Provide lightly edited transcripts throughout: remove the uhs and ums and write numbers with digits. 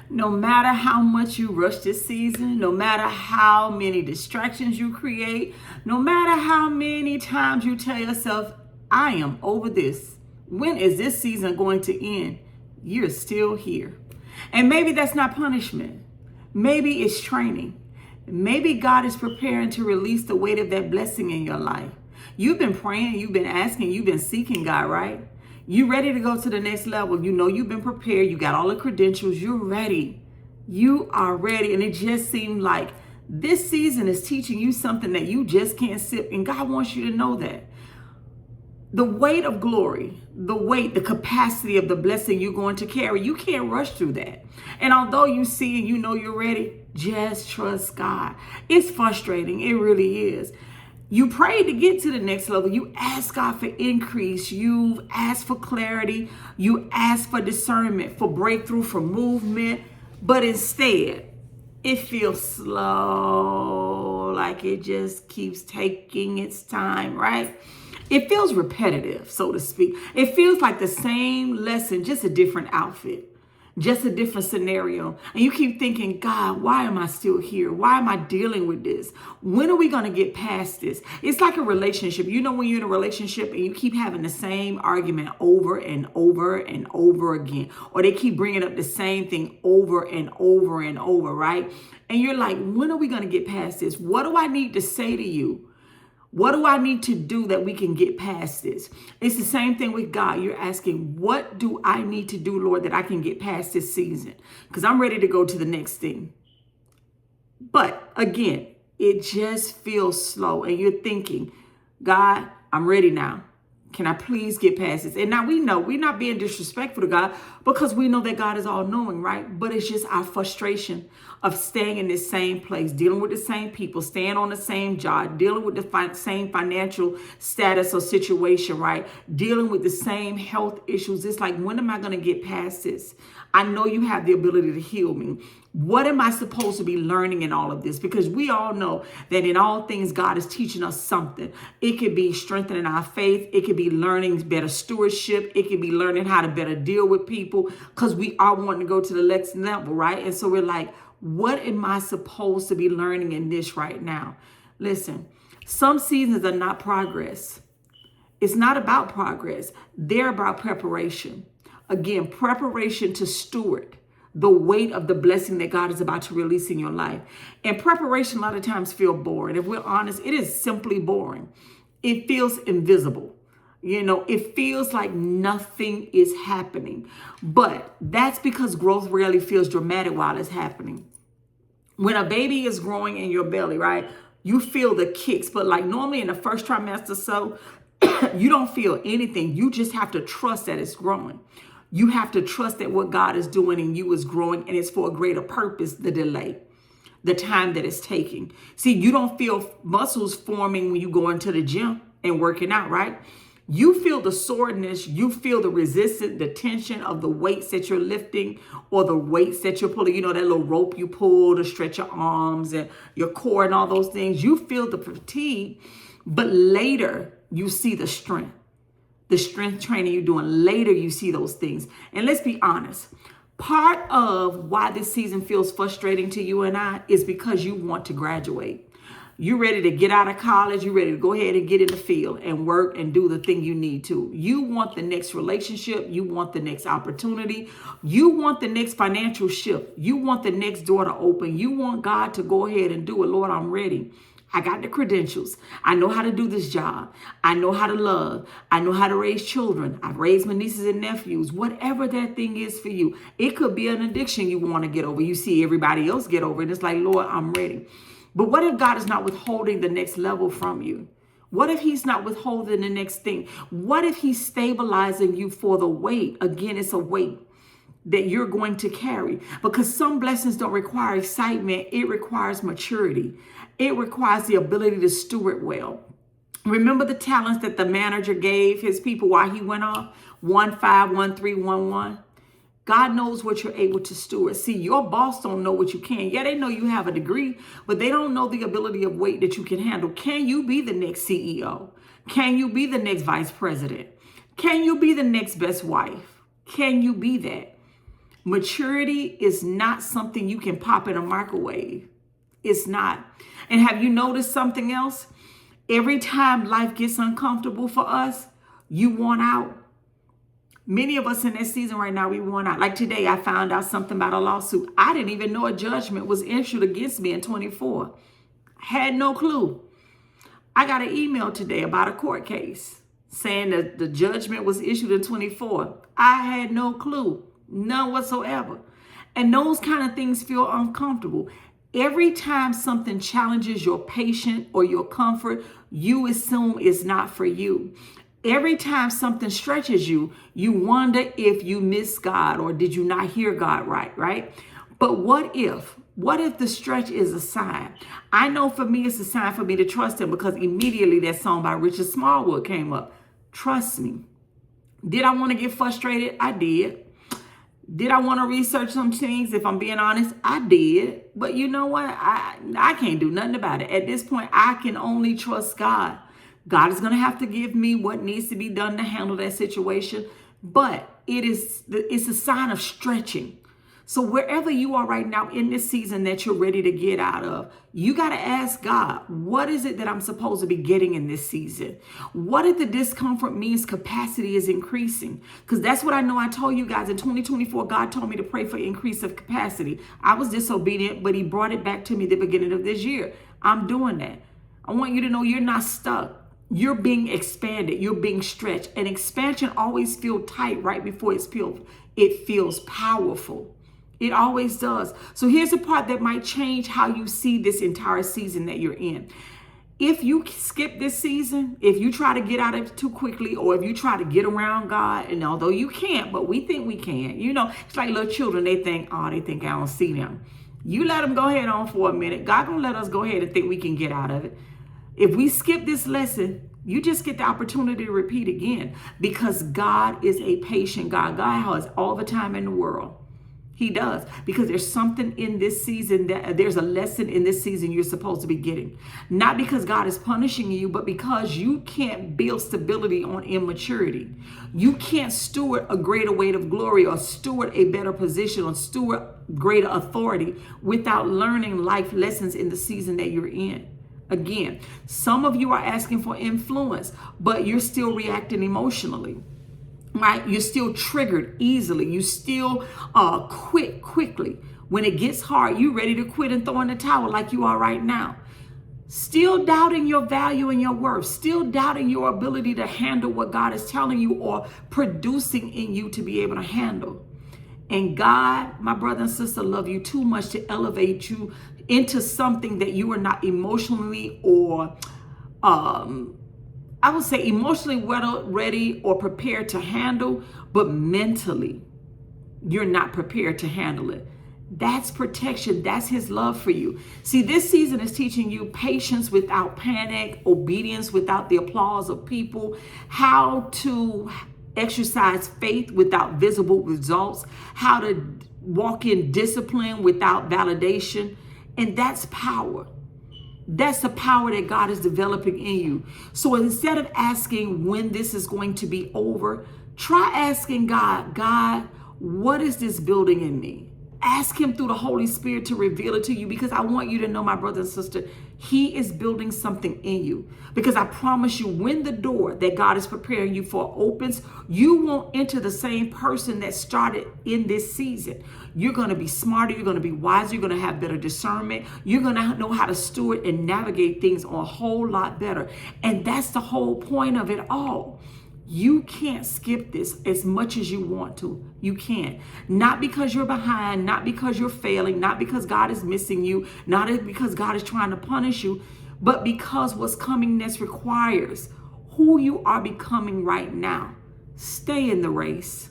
No matter how much you rush this season, no matter how many distractions you create, no matter how many times you tell yourself, I am over this. When is this season going to end? You're still here. And maybe that's not punishment. Maybe it's training. Maybe God is preparing to release the weight of that blessing in your life. You've been praying, you've been asking, you've been seeking God, right? You ready to go to the next level. You know you've been prepared. You got all the credentials. You're ready. You are ready. And it just seemed like this season is teaching you something that you just can't sit. And God wants you to know that. The weight of glory, the weight, the capacity of the blessing you're going to carry, you can't rush through that. And although you see and you know you're ready, just trust God. It's frustrating. It really is. You pray to get to the next level. You ask God for increase. You've asked for clarity. You ask for discernment, for breakthrough, for movement. But instead, it feels slow, like it just keeps taking its time, right? It feels repetitive, so to speak. It feels like the same lesson, just a different outfit. Just a different scenario. And you keep thinking, God, why am I still here? Why am I dealing with this? When are we going to get past this? It's like a relationship. You know, when you're in a relationship and you keep having the same argument over and over and over again, or they keep bringing up the same thing over and over and over, right? And you're like, when are we going to get past this? What do I need to say to you? What do I need to do that we can get past this? It's the same thing with God. You're asking, what do I need to do, Lord, that I can get past this season? Because I'm ready to go to the next thing. But again, it just feels slow. And you're thinking, God, I'm ready now. Can I please get past this? And now we know we're not being disrespectful to God because we know that God is all knowing, right? But it's just our frustration of staying in this same place, dealing with the same people, staying on the same job, dealing with the same financial status or situation, right? Dealing with the same health issues. It's like, when am I going to get past this? I know you have the ability to heal me. What am I supposed to be learning in all of this? Because we all know that in all things, God is teaching us something. It could be strengthening our faith. It could be learning better stewardship. It could be learning how to better deal with people because we are wanting to go to the next level, right? And so we're like, what am I supposed to be learning in this right now? Listen, some seasons are not progress. It's not about progress. They're about preparation. Again, preparation to steward the weight of the blessing that God is about to release in your life. And preparation a lot of times feel boring. If we're honest, it is simply boring. It feels invisible. You know, it feels like nothing is happening. But that's because growth rarely feels dramatic while it's happening. When a baby is growing in your belly, right, you feel the kicks. But like normally in the first trimester, so you don't feel anything. You just have to trust that it's growing. You have to trust that what God is doing in you is growing, and it's for a greater purpose, the delay, the time that it's taking. See, you don't feel muscles forming when you go into the gym and working out, right? You feel the soreness, you feel the resistance, the tension of the weights that you're lifting or the weights that you're pulling. You know, that little rope you pull to stretch your arms and your core and all those things. You feel the fatigue, but later you see the strength. The strength training you're doing, later you see those things. And let's be honest, part of why this season feels frustrating to you and I is because you want to graduate. You're ready to get out of college. You're ready to go ahead and get in the field and work and do the thing you need to. You want the next relationship. You want the next opportunity. You want the next financial shift. You want the next door to open. You want God to go ahead and do it. Lord, I'm ready. I got the credentials. I know how to do this job. I know how to love. I know how to raise children. I've raised my nieces and nephews. Whatever that thing is for you. It could be an addiction you want to get over. You see everybody else get over it. It's like, Lord, I'm ready. But what if God is not withholding the next level from you? What if he's not withholding the next thing? What if he's stabilizing you for the weight? Again, it's a weight that you're going to carry, because some blessings don't require excitement. It requires maturity. It requires the ability to steward well. Remember the talents that the manager gave his people while he went off? 1, 5, 1, 3, 1, 1. God knows what you're able to steward. See, your boss don't know what you can. Yeah, they know you have a degree, but they don't know the ability of weight that you can handle. Can you be the next CEO? Can you be the next vice president? Can you be the next best wife? Can you be that? Maturity is not something you can pop in a microwave. It's not. And have you noticed something else? Every time life gets uncomfortable for us, you want out. Many of us in this season right now, we want out. Like today, I found out something about a lawsuit. I didn't even know a judgment was issued against me in 24. Had no clue. I got an email today about a court case saying that the judgment was issued in 24. I had no clue, none whatsoever. And those kind of things feel uncomfortable. Every time something challenges your patience or your comfort, you assume it's not for you. Every time something stretches you, you wonder if you missed God or did you not hear God right? But what if the stretch is a sign? I know for me, it's a sign for me to trust him, because immediately that song by Richard Smallwood came up. Trust me. Did I want to get frustrated? I did. Did I want to research some things? If I'm being honest, I did. But you know what? I can't do nothing about it. At this point, I can only trust God. God is going to have to give me what needs to be done to handle that situation. But it's a sign of stretching. So wherever you are right now in this season that you're ready to get out of, you got to ask God, what is it that I'm supposed to be getting in this season? What if the discomfort means capacity is increasing? Because that's what I know. I told you guys in 2024, God told me to pray for increase of capacity. I was disobedient, but he brought it back to me the beginning of this year. I'm doing that. I want you to know you're not stuck. You're being expanded. You're being stretched. And expansion always feels tight right before it feels powerful. It always does. So here's the part that might change how you see this entire season that you're in. If you skip this season, if you try to get out of it too quickly, or if you try to get around God, and although you can't, but we think we can. You know, it's like little children. They think I don't see them. You let them go ahead on for a minute. God gonna let us go ahead and think we can get out of it. If we skip this lesson, you just get the opportunity to repeat again, because God is a patient God. God has all the time in the world. He does, because there's something in this season, there's a lesson in this season you're supposed to be getting. Not because God is punishing you, but because you can't build stability on immaturity. You can't steward a greater weight of glory, or steward a better position, or steward greater authority without learning life lessons in the season that you're in. Again, some of you are asking for influence, but you're still reacting emotionally. Right? You're still triggered easily. You still quit quickly. When it gets hard, you ready to quit and throw in the towel like you are right now. Still doubting your value and your worth. Still doubting your ability to handle what God is telling you or producing in you to be able to handle. And God, my brother and sister, love you too much to elevate you into something that you are not emotionally or I would say emotionally ready or prepared to handle, but mentally, you're not prepared to handle it. That's protection. That's his love for you. See, this season is teaching you patience without panic, obedience without the applause of people, how to exercise faith without visible results, how to walk in discipline without validation. And that's power. That's the power that God is developing in you. So instead of asking when this is going to be over, try asking God, what is this building in me? Ask him through the Holy Spirit to reveal it to you, because I want you to know, my brother and sister, he is building something in you. Because I promise you, when the door that God is preparing you for opens, you won't enter the same person that started in this season. You're going to be smarter. You're going to be wiser. You're going to have better discernment. You're going to know how to steward and navigate things a whole lot better. And that's the whole point of it all. You can't skip this as much as you want to. You can't. Not because you're behind, not because you're failing, not because God is missing you, not because God is trying to punish you, but because what's coming next requires who you are becoming right now. Stay in the race.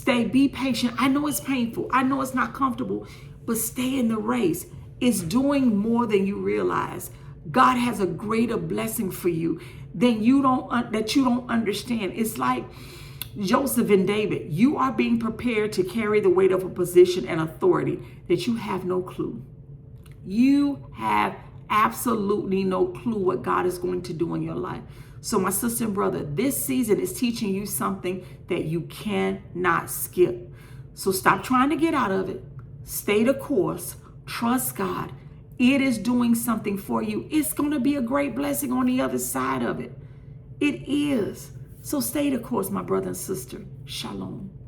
Be patient. I know it's painful. I know it's not comfortable, but stay in the race. It's doing more than you realize. God has a greater blessing for you that you don't understand. It's like Joseph and David. You are being prepared to carry the weight of a position and authority that you have no clue. You have absolutely no clue what God is going to do in your life. So my sister and brother, this season is teaching you something that you cannot skip. So stop trying to get out of it. Stay the course. Trust God. It is doing something for you. It's going to be a great blessing on the other side of it. It is. So stay the course, my brother and sister. Shalom.